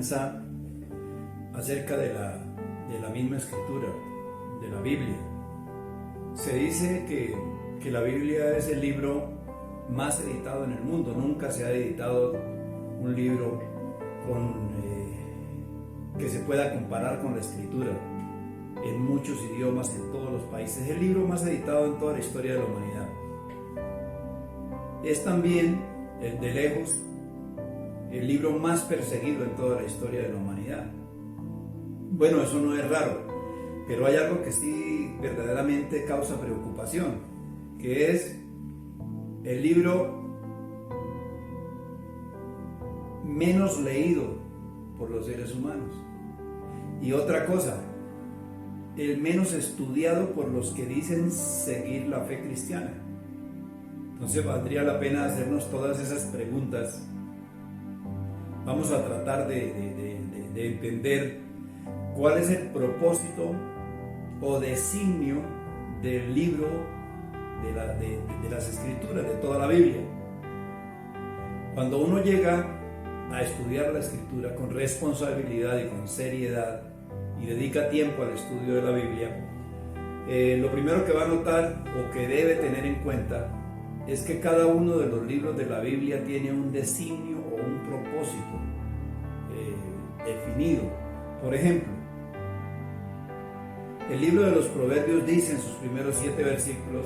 enseñanza acerca de la misma escritura, de la Biblia. Se dice que la Biblia es el libro más editado en el mundo. Nunca se ha editado un libro que se pueda comparar con la escritura en muchos idiomas, en todos los países. Es el libro más editado en toda la historia de la humanidad. Es también, de lejos, el libro más perseguido en toda la historia de la humanidad. Bueno, eso no es raro, pero hay algo que sí verdaderamente causa preocupación, que es el libro menos leído por los seres humanos. Y otra cosa, el menos estudiado por los que dicen seguir la fe cristiana. Entonces valdría la pena hacernos todas esas preguntas. Vamos a tratar de entender cuál es el propósito o designio del libro de las escrituras, de toda la Biblia. Cuando uno llega a estudiar la escritura con responsabilidad y con seriedad y dedica tiempo al estudio de la Biblia, lo primero que va a notar o que debe tener en cuenta es que cada uno de los libros de la Biblia tiene un designio o un propósito definido. Por ejemplo, el libro de los Proverbios dice en sus primeros 7 versículos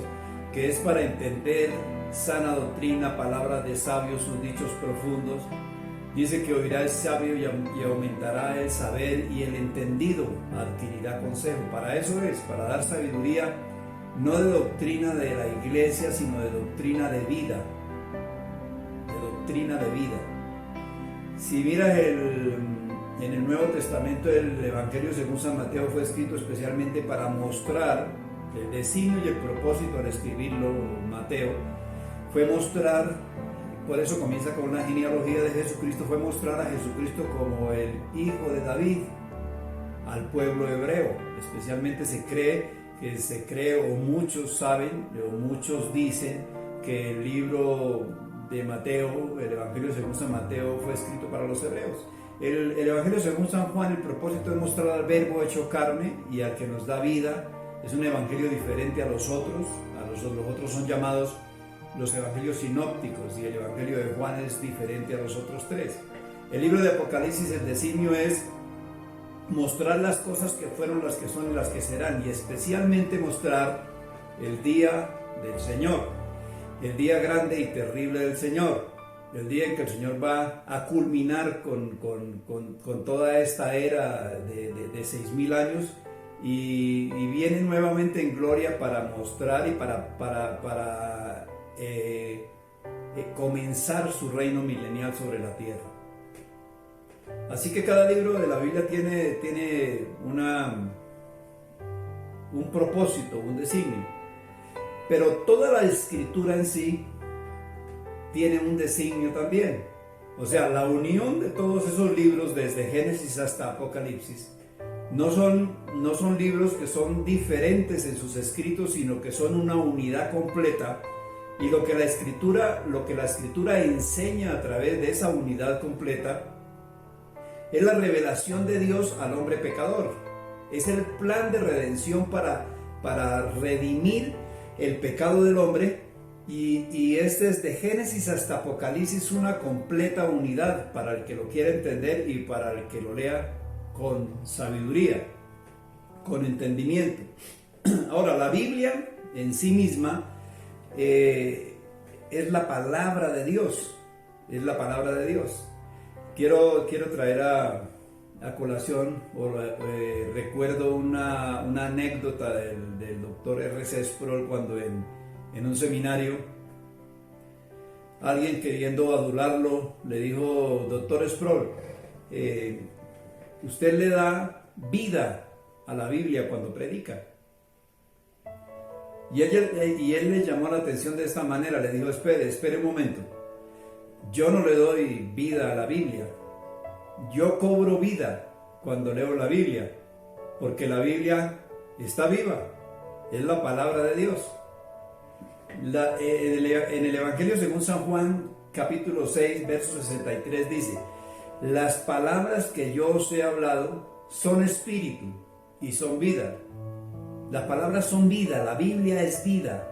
que es para entender sana doctrina, palabras de sabios, sus dichos profundos. Dice que oirá el sabio y aumentará el saber, y el entendido adquirirá consejo. Para eso es, para dar sabiduría, no de doctrina de la iglesia, sino de doctrina de vida. De doctrina de vida. Si miras en el Nuevo Testamento, el Evangelio según San Mateo fue escrito especialmente para mostrar el designio y el propósito al escribirlo. Mateo fue mostrar, por eso comienza con una genealogía de Jesucristo, fue mostrar a Jesucristo como el hijo de David al pueblo hebreo. Especialmente se cree o muchos saben o muchos dicen que el libro de Mateo, el Evangelio según San Mateo, fue escrito para los hebreos. El Evangelio según San Juan, el propósito es mostrar al Verbo hecho carne y al que nos da vida. Es un evangelio diferente a los otros. Los otros son llamados los evangelios sinópticos, y el Evangelio de Juan es diferente a los otros 3. El libro de Apocalipsis, el designio es mostrar las cosas que fueron, las que son y las que serán, y especialmente mostrar el día del Señor, el día grande y terrible del Señor, el día en que el Señor va a culminar con toda esta era de 6,000 años y viene nuevamente en gloria para mostrar y para comenzar su reino milenial sobre la tierra. Así que cada libro de la Biblia tiene un propósito, un designio, pero toda la escritura en sí tiene un designio también. O sea, la unión de todos esos libros desde Génesis hasta Apocalipsis no son libros que son diferentes en sus escritos, sino que son una unidad completa. Y lo que la escritura enseña a través de esa unidad completa es la revelación de Dios al hombre pecador. Es el plan de redención para redimir el pecado del hombre, y es desde Génesis hasta Apocalipsis una completa unidad para el que lo quiera entender y para el que lo lea con sabiduría, con entendimiento. Ahora, la Biblia en sí misma es la palabra de Dios, es la palabra de Dios. Quiero traer a colación, recuerdo una anécdota del doctor R.C. Sproul, cuando en un seminario alguien, queriendo adularlo, le dijo: doctor Sproul, usted le da vida a la Biblia cuando predica. Y él le llamó la atención de esta manera, le dijo: espere un momento, yo no le doy vida a la Biblia, yo cobro vida cuando leo la Biblia, porque la Biblia está viva, es la palabra de Dios. En el Evangelio según San Juan, capítulo 6, verso 63 dice: las palabras que yo os he hablado son espíritu y son vida. Las palabras son vida, la Biblia es vida.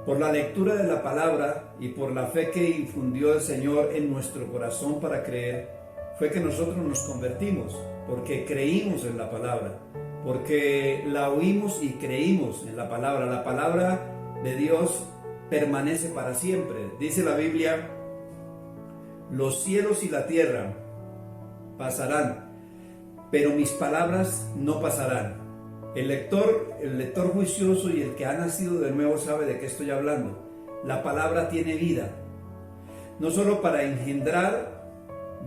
Por la lectura de la palabra y por la fe que infundió el Señor en nuestro corazón para creer, fue que nosotros nos convertimos, porque creímos en la palabra, porque la oímos y creímos en la palabra. La palabra de Dios permanece para siempre. Dice la Biblia: los cielos y la tierra pasarán, pero mis palabras no pasarán. El lector juicioso y el que ha nacido de nuevo sabe de qué estoy hablando. La palabra tiene vida, no solo para engendrar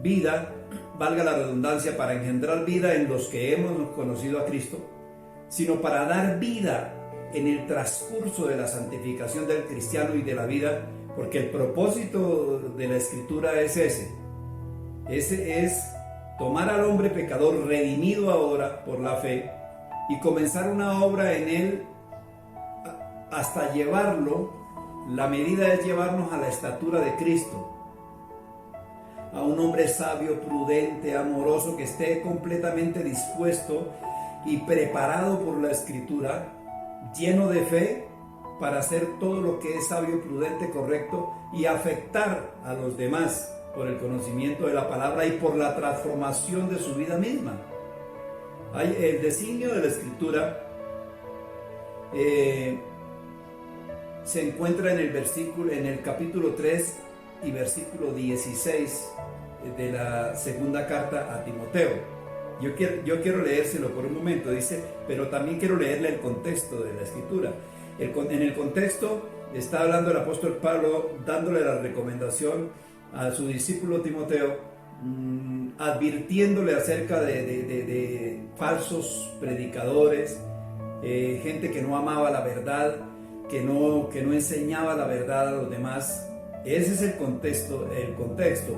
vida, valga la redundancia, para engendrar vida en los que hemos conocido a Cristo, sino para dar vida en el transcurso de la santificación del cristiano y de la vida, porque el propósito de la Escritura es ese es tomar al hombre pecador redimido ahora por la fe y comenzar una obra en él hasta llevarlo. La medida es llevarnos a la estatura de Cristo, a un hombre sabio, prudente, amoroso, que esté completamente dispuesto y preparado por la Escritura, lleno de fe para hacer todo lo que es sabio, prudente, correcto y afectar a los demás por el conocimiento de la palabra y por la transformación de su vida misma. El designio de la Escritura se encuentra en el capítulo 3 y versículo 16 de la segunda carta a Timoteo. Yo quiero leérselo por un momento. Dice, pero también quiero leerle el contexto de la Escritura. En el contexto está hablando el apóstol Pablo, dándole la recomendación a su discípulo Timoteo, advirtiéndole acerca de falsos predicadores, gente que no amaba la verdad, que no enseñaba la verdad a los demás. Ese es el contexto,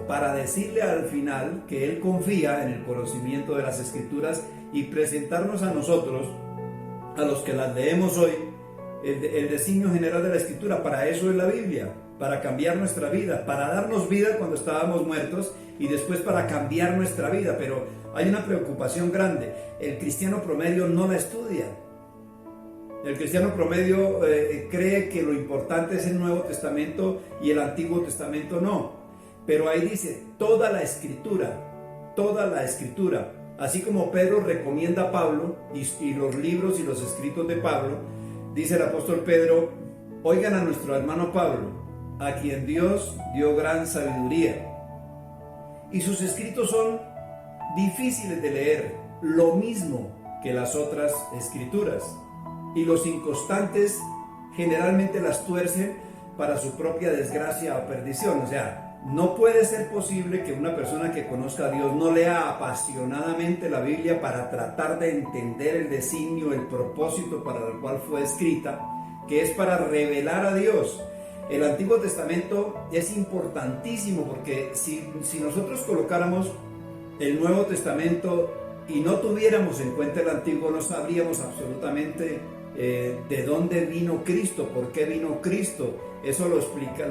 para decirle al final que él confía en el conocimiento de las Escrituras y presentarnos a nosotros, a los que las leemos hoy, el designio general de la Escritura. Para eso es la Biblia, para cambiar nuestra vida, para darnos vida cuando estábamos muertos y después para cambiar nuestra vida. Pero hay una preocupación grande: el cristiano promedio no la estudia. El cristiano promedio cree que lo importante es el Nuevo Testamento y el Antiguo Testamento no. Pero ahí dice toda la Escritura, así como Pedro recomienda a Pablo y los libros y los escritos de Pablo. Dice el apóstol Pedro: oigan a nuestro hermano Pablo, a quien Dios dio gran sabiduría, y sus escritos son difíciles de leer, lo mismo que las otras escrituras, y los inconstantes generalmente las tuercen para su propia desgracia o perdición. O sea, no puede ser posible que una persona que conozca a Dios no lea apasionadamente la Biblia para tratar de entender el designio, el propósito para el cual fue escrita, que es para revelar a Dios. El Antiguo Testamento es importantísimo, porque si nosotros colocáramos el Nuevo Testamento y no tuviéramos en cuenta el Antiguo, no sabríamos absolutamente de dónde vino Cristo, por qué vino Cristo. Eso lo explica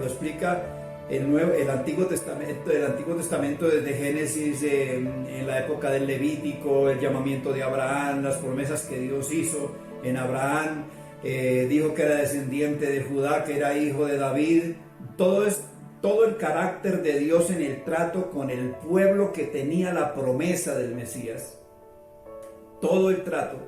el Antiguo Testamento desde Génesis, en la época del Levítico, el llamamiento de Abraham, las promesas que Dios hizo en Abraham. Dijo que era descendiente de Judá, que era hijo de David. Todo el carácter de Dios en el trato con el pueblo que tenía la promesa del Mesías. Todo el trato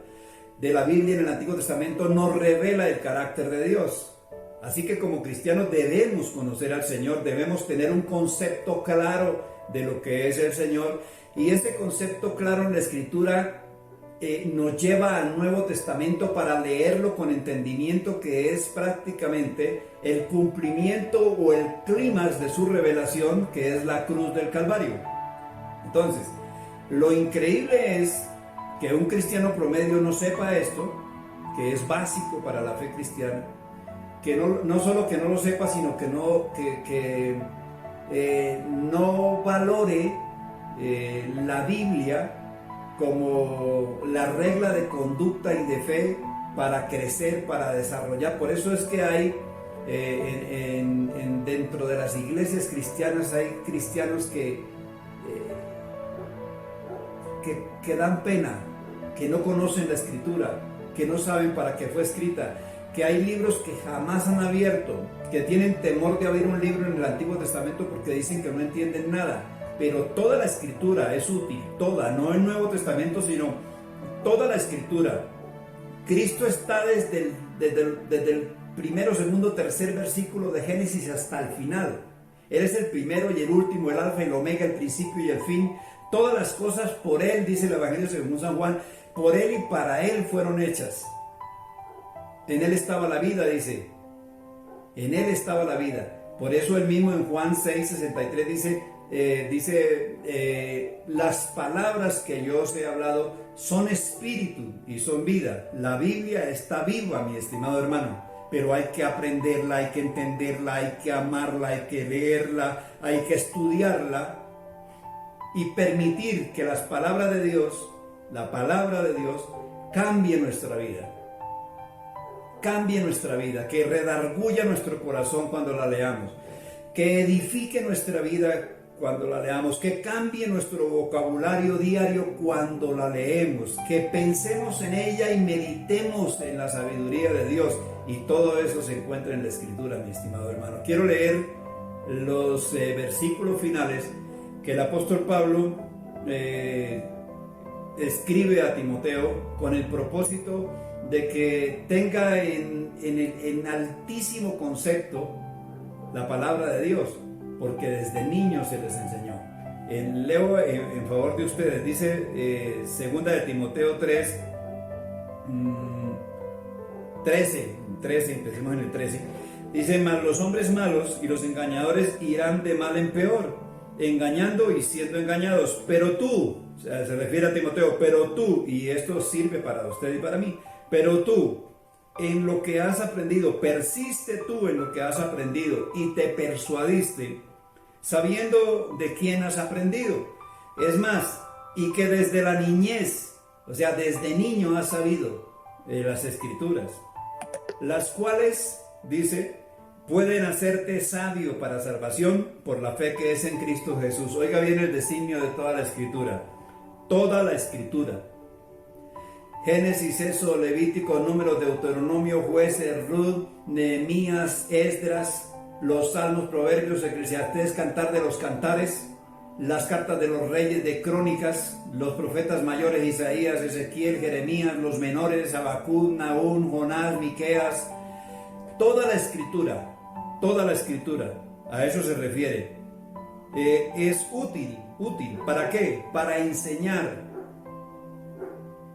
de la Biblia en el Antiguo Testamento nos revela el carácter de Dios. Así que como cristianos debemos conocer al Señor, debemos tener un concepto claro de lo que es el Señor, y ese concepto claro en la Escritura nos lleva al Nuevo Testamento para leerlo con entendimiento, que es prácticamente el cumplimiento o el clímax de su revelación, que es la cruz del Calvario. Entonces, lo increíble es que un cristiano promedio no sepa esto, que es básico para la fe cristiana, que no solo que no lo sepa, sino que no valore la Biblia como la regla de conducta y de fe para crecer, para desarrollar. Por eso es que hay dentro de las iglesias cristianas hay cristianos que que dan pena, que no conocen la escritura, que no saben para qué fue escrita, que hay libros que jamás han abierto, que tienen temor de abrir un libro en el Antiguo Testamento porque dicen que no entienden nada. Pero toda la escritura es útil, toda, no el Nuevo Testamento, sino toda la escritura. Cristo está desde el primero, segundo, tercer versículo de Génesis hasta el final. Él es el primero y el último, el alfa y el omega, el principio y el fin. Todas las cosas por Él, dice el Evangelio según San Juan, por Él y para Él fueron hechas. En Él estaba la vida, dice. En Él estaba la vida. Por eso Él mismo en Juan 6:63 dice, las palabras que yo os he hablado son espíritu y son vida. La Biblia está viva, mi estimado hermano, pero hay que aprenderla, hay que entenderla, hay que amarla, hay que leerla, hay que estudiarla y permitir que las palabras de Dios, la palabra de Dios, cambie nuestra vida. Cambie nuestra vida, que redarguya nuestro corazón cuando la leamos, que edifique nuestra vida cuando la leamos, que cambie nuestro vocabulario diario cuando la leemos, que pensemos en ella y meditemos en la sabiduría de Dios. Y todo eso se encuentra en la Escritura, mi estimado hermano. Quiero leer los versículos finales que el apóstol Pablo escribe a Timoteo con el propósito de que tenga en altísimo concepto la palabra de Dios, porque desde niños se les enseñó. Leo en favor de ustedes, dice segunda de Timoteo 3, 13, empecemos en el 13. Dice, mas los hombres malos y los engañadores irán de mal en peor, engañando y siendo engañados. Pero tú, o sea, se refiere a Timoteo, pero tú, y esto sirve para usted y para mí, pero tú, en lo que has aprendido, persiste tú en lo que has aprendido y te persuadiste, sabiendo de quién has aprendido. Es más, y que desde la niñez, o sea, desde niño has sabido las Escrituras, las cuales, dice, pueden hacerte sabio para salvación por la fe que es en Cristo Jesús. Oiga bien el designio de toda la Escritura. Toda la Escritura. Génesis, Éxodo, Levítico, Números, Deuteronomio, Jueces, Ruth, Nehemías, Esdras, los Salmos, Proverbios, Eclesiastés, Cantar de los Cantares, las cartas de los reyes, de Crónicas, los profetas mayores, Isaías, Ezequiel, Jeremías, los menores, Habacuc, Nahum, Jonás, Miqueas. Toda la Escritura, a eso se refiere. Es útil. ¿Para qué? Para enseñar,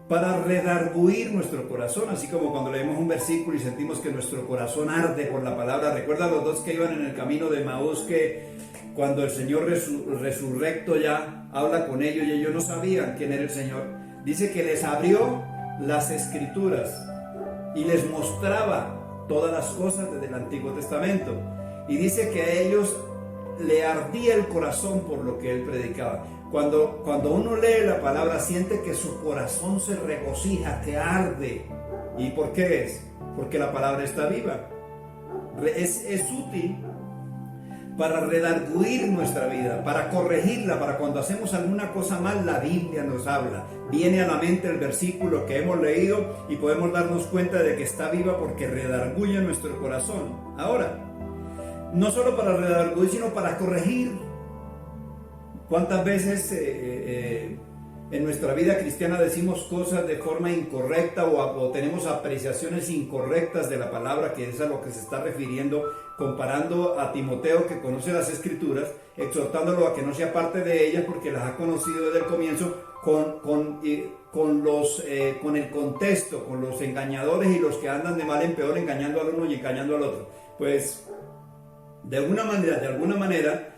para redarguir nuestro corazón, así como cuando leemos un versículo y sentimos que nuestro corazón arde por la palabra. Recuerda los dos que iban en el camino de Emaús, que cuando el Señor resurrecto ya habla con ellos y ellos no sabían quién era el Señor, dice que les abrió las Escrituras y les mostraba todas las cosas desde el Antiguo Testamento, y dice que a ellos le ardía el corazón por lo que él predicaba. Cuando uno lee la palabra, siente que su corazón se regocija, que arde. ¿Y por qué es? Porque la palabra está viva. Es útil para redarguir nuestra vida, para corregirla, para cuando hacemos alguna cosa mal, la Biblia nos habla. Viene a la mente el versículo que hemos leído y podemos darnos cuenta de que está viva porque redarguye nuestro corazón. Ahora, no solo para redarguir, sino para corregir. ¿Cuántas veces en nuestra vida cristiana decimos cosas de forma incorrecta o tenemos apreciaciones incorrectas de la palabra, que es a lo que se está refiriendo, comparando a Timoteo, que conoce las Escrituras, exhortándolo a que no sea parte de ellas porque las ha conocido desde el comienzo, con el contexto, con los engañadores y los que andan de mal en peor, engañando al uno y engañando al otro? Pues de alguna manera,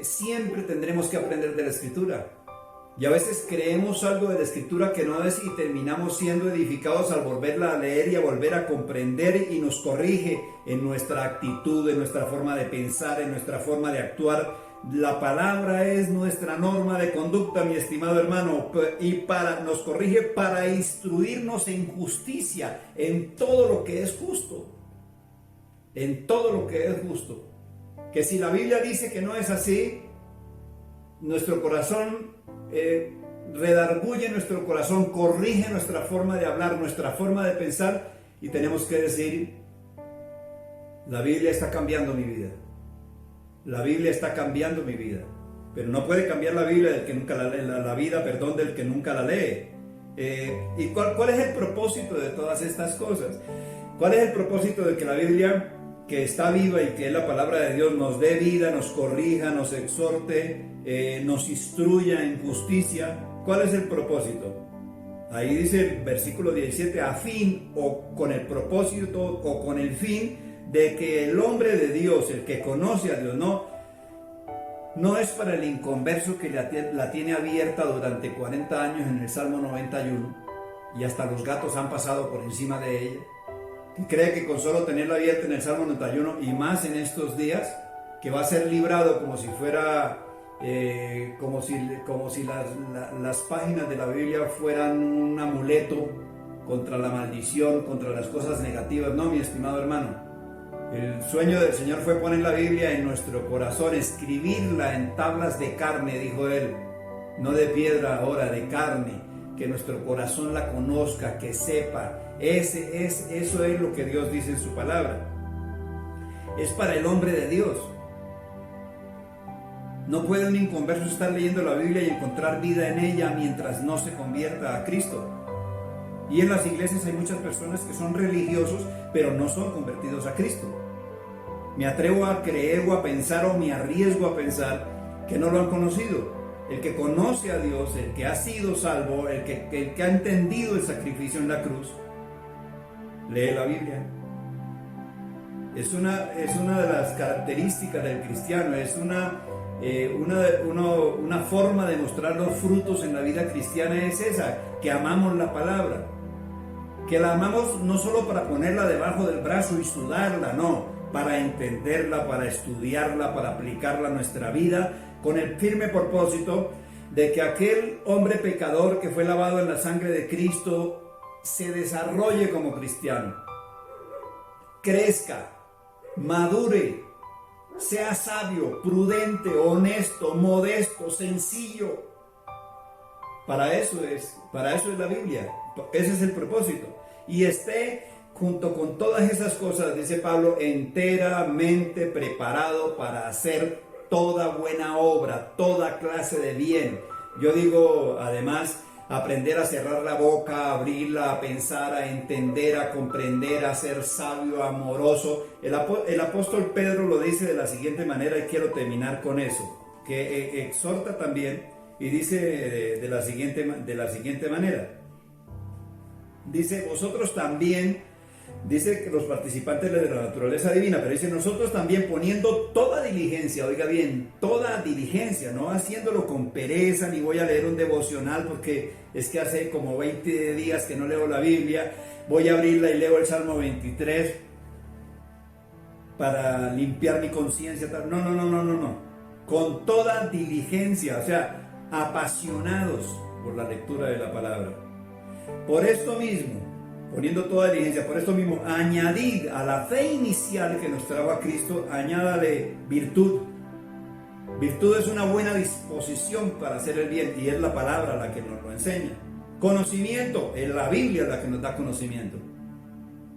siempre tendremos que aprender de la Escritura. Y a veces creemos algo de la Escritura que no es, y terminamos siendo edificados al volverla a leer y a volver a comprender, y nos corrige en nuestra actitud, en nuestra forma de pensar, en nuestra forma de actuar. La palabra es nuestra norma de conducta, mi estimado hermano, y nos corrige para instruirnos en justicia, en todo lo que es justo. En todo lo que es justo. Que si la Biblia dice que no es así, nuestro corazón redarguye nuestro corazón, corrige nuestra forma de hablar, nuestra forma de pensar, y tenemos que decir: la Biblia está cambiando mi vida. La Biblia está cambiando mi vida. Pero no puede cambiar la Biblia del que nunca la vida, perdón, del que nunca la lee. ¿Y cuál es el propósito de todas estas cosas? ¿Cuál es el propósito de que la Biblia, que está viva y que es la palabra de Dios, nos dé vida, nos corrija, nos exhorte, nos instruya en justicia? ¿Cuál es el propósito? Ahí dice el versículo 17: a fin o con el propósito o con el fin de que el hombre de Dios, el que conoce a Dios, no es para el inconverso que la tiene abierta durante 40 años en el Salmo 91 y hasta los gatos han pasado por encima de ella, que cree que con solo tenerla abierta en el Salmo 91 y más en estos días, que va a ser librado como si fuera, como si las páginas de la Biblia fueran un amuleto contra la maldición, contra las cosas negativas. No, mi estimado hermano. El sueño del Señor fue poner la Biblia en nuestro corazón, escribirla en tablas de carne, dijo Él, no de piedra ahora, de carne, que nuestro corazón la conozca, que sepa. Eso es lo que Dios dice en su palabra. Es para el hombre de Dios. No puede un inconverso estar leyendo la Biblia y encontrar vida en ella mientras no se convierta a Cristo. Y en las iglesias hay muchas personas que son religiosos, pero no son convertidos a Cristo. Me atrevo a creer o a pensar, o me arriesgo a pensar, que no lo han conocido. El que conoce a Dios, el que ha sido salvo, el que ha entendido el sacrificio en la cruz, lee la Biblia. Es una de las características del cristiano, es una forma de mostrar los frutos en la vida cristiana, es esa, que amamos la palabra. Que la amamos no solo para ponerla debajo del brazo y sudarla, no, para entenderla, para estudiarla, para aplicarla a nuestra vida, con el firme propósito de que aquel hombre pecador que fue lavado en la sangre de Cristo se desarrolle como cristiano, crezca, madure, sea sabio, prudente, honesto, modesto, sencillo. Para eso es la Biblia, ese es el propósito. Y esté junto con todas esas cosas, dice Pablo, enteramente preparado para hacer toda buena obra, toda clase de bien. Yo digo, además, aprender a cerrar la boca, a abrirla, a pensar, a entender, a comprender, a ser sabio, amoroso. El apóstol Pedro lo dice de la siguiente manera, y quiero terminar con eso, que exhorta también, y dice de la siguiente manera. Dice, vosotros también, dice que los participantes de la naturaleza divina, pero dice, nosotros también poniendo toda diligencia, oiga bien, toda diligencia, no haciéndolo con pereza, ni voy a leer un devocional porque es que hace como 20 días que no leo la Biblia, voy a abrirla y leo el Salmo 23 para limpiar mi conciencia. No, con toda diligencia, o sea, apasionados por la lectura de la palabra. Por esto mismo, poniendo toda diligencia, por esto mismo, añadid a la fe inicial que nos trajo a Cristo, añádale virtud. Virtud es una buena disposición para hacer el bien, y es la palabra la que nos lo enseña. Conocimiento, es la Biblia la que nos da conocimiento.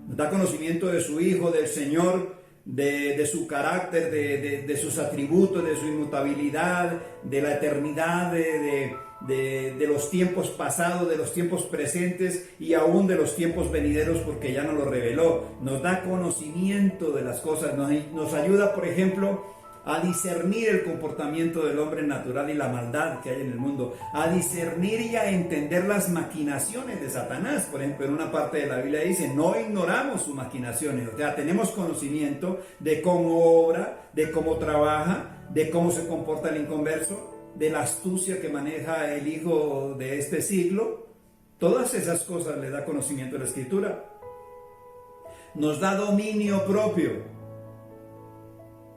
Nos da conocimiento de su Hijo, del Señor, de su carácter, de sus atributos, de su inmutabilidad, de la eternidad, de los tiempos pasados, de los tiempos presentes y aún de los tiempos venideros, porque ya nos lo reveló. Nos da conocimiento de las cosas, nos ayuda, por ejemplo, a discernir el comportamiento del hombre natural y la maldad que hay en el mundo, a discernir y a entender las maquinaciones de Satanás. Por ejemplo, en una parte de la Biblia dice, no ignoramos sus maquinaciones, o sea, tenemos conocimiento de cómo obra, de cómo trabaja, de cómo se comporta el inconverso, de la astucia que maneja el hijo de este siglo. Todas esas cosas le da conocimiento a la Escritura. Nos da dominio propio.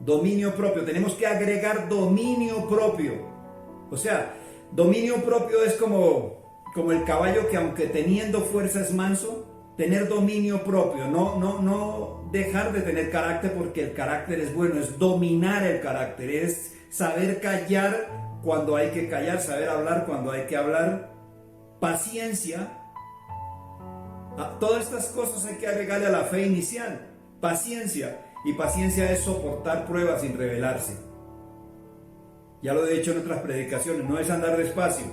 Dominio propio, tenemos que agregar dominio propio. O sea, dominio propio es como el caballo que aunque teniendo fuerza es manso. Tener dominio propio, no dejar de tener carácter porque el carácter es bueno, es dominar el carácter, es saber callar cuando hay que callar, saber hablar cuando hay que hablar, paciencia. Todas estas cosas hay que agregarle a la fe inicial, paciencia. Y paciencia es soportar pruebas sin rebelarse. Ya lo he dicho en otras predicaciones, no es andar despacio,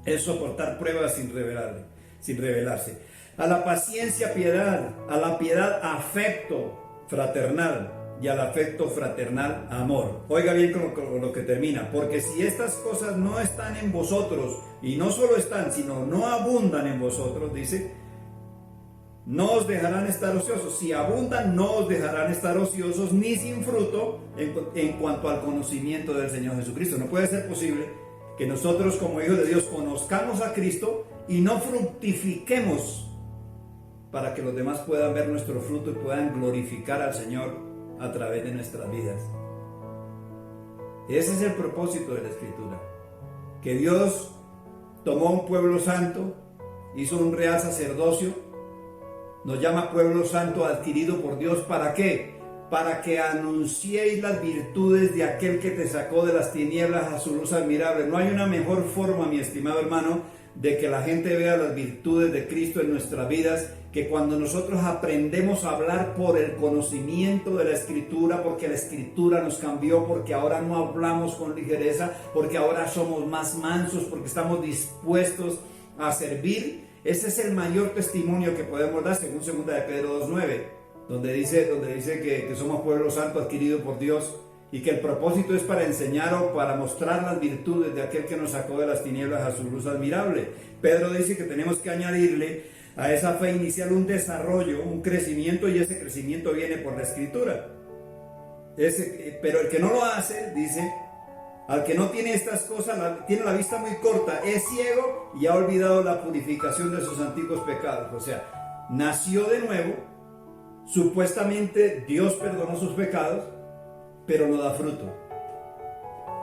es soportar pruebas sin rebelarse. A la paciencia piedad, a la piedad afecto fraternal y al afecto fraternal amor. Oiga bien con lo que termina, porque si estas cosas no están en vosotros, y no solo están, sino no abundan en vosotros, dice, no os dejarán estar ociosos. Si abundan, no os dejarán estar ociosos ni sin fruto en cuanto al conocimiento del Señor Jesucristo. No puede ser posible que nosotros como hijos de Dios conozcamos a Cristo y no fructifiquemos para que los demás puedan ver nuestro fruto y puedan glorificar al Señor a través de nuestras vidas. Ese es el propósito de la Escritura. Que Dios tomó un pueblo santo, hizo un real sacerdocio, nos llama pueblo santo adquirido por Dios. ¿Para qué? Para que anunciéis las virtudes de aquel que te sacó de las tinieblas a su luz admirable. No hay una mejor forma, mi estimado hermano, de que la gente vea las virtudes de Cristo en nuestras vidas, que cuando nosotros aprendemos a hablar por el conocimiento de la Escritura, porque la Escritura nos cambió, porque ahora no hablamos con ligereza, porque ahora somos más mansos, porque estamos dispuestos a servir. Ese es el mayor testimonio que podemos dar según 2 de Pedro 2:9, donde dice que somos pueblo santo adquirido por Dios y que el propósito es para enseñar o para mostrar las virtudes de aquel que nos sacó de las tinieblas a su luz admirable. Pedro dice que tenemos que añadirle a esa fe inicial un desarrollo, un crecimiento, y ese crecimiento viene por la Escritura. Pero el que no lo hace, dice, al que no tiene estas cosas, tiene la vista muy corta, es ciego y ha olvidado la purificación de sus antiguos pecados. O sea, nació de nuevo, supuestamente Dios perdonó sus pecados, pero no da fruto.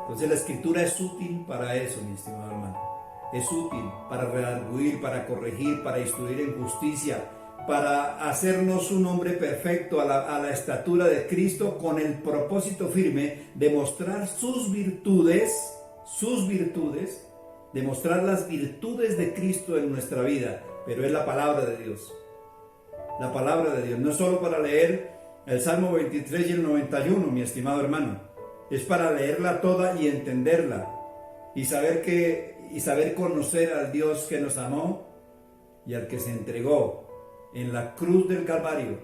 Entonces la Escritura es útil para eso, mi estimado hermano. Es útil para redarguir, para corregir, para instruir en justicia, para hacernos un hombre perfecto a la estatura de Cristo, con el propósito firme de mostrar sus virtudes, de mostrar las virtudes de Cristo en nuestra vida. Pero es la palabra de Dios. La palabra de Dios. No es solo para leer el Salmo 23 y el 91, mi estimado hermano. Es para leerla toda y entenderla. Y saber conocer al Dios que nos amó y al que se entregó en la cruz del Calvario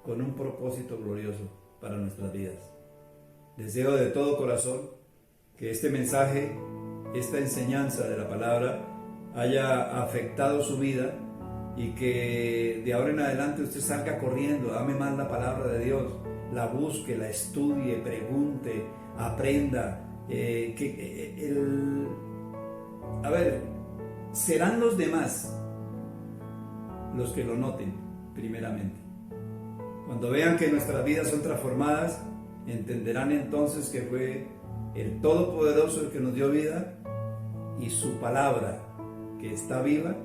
con un propósito glorioso para nuestras vidas. Deseo de todo corazón que este mensaje, esta enseñanza de la palabra haya afectado su vida y que de ahora en adelante usted salga corriendo, ame más la palabra de Dios, la busque, la estudie, pregunte, aprenda. Serán los demás los que lo noten primeramente. Cuando vean que nuestras vidas son transformadas, entenderán entonces que fue el Todopoderoso el que nos dio vida, y su palabra que está viva,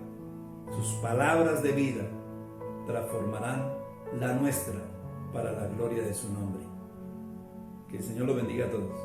sus palabras de vida transformarán la nuestra para la gloria de su nombre. Que el Señor lo bendiga a todos.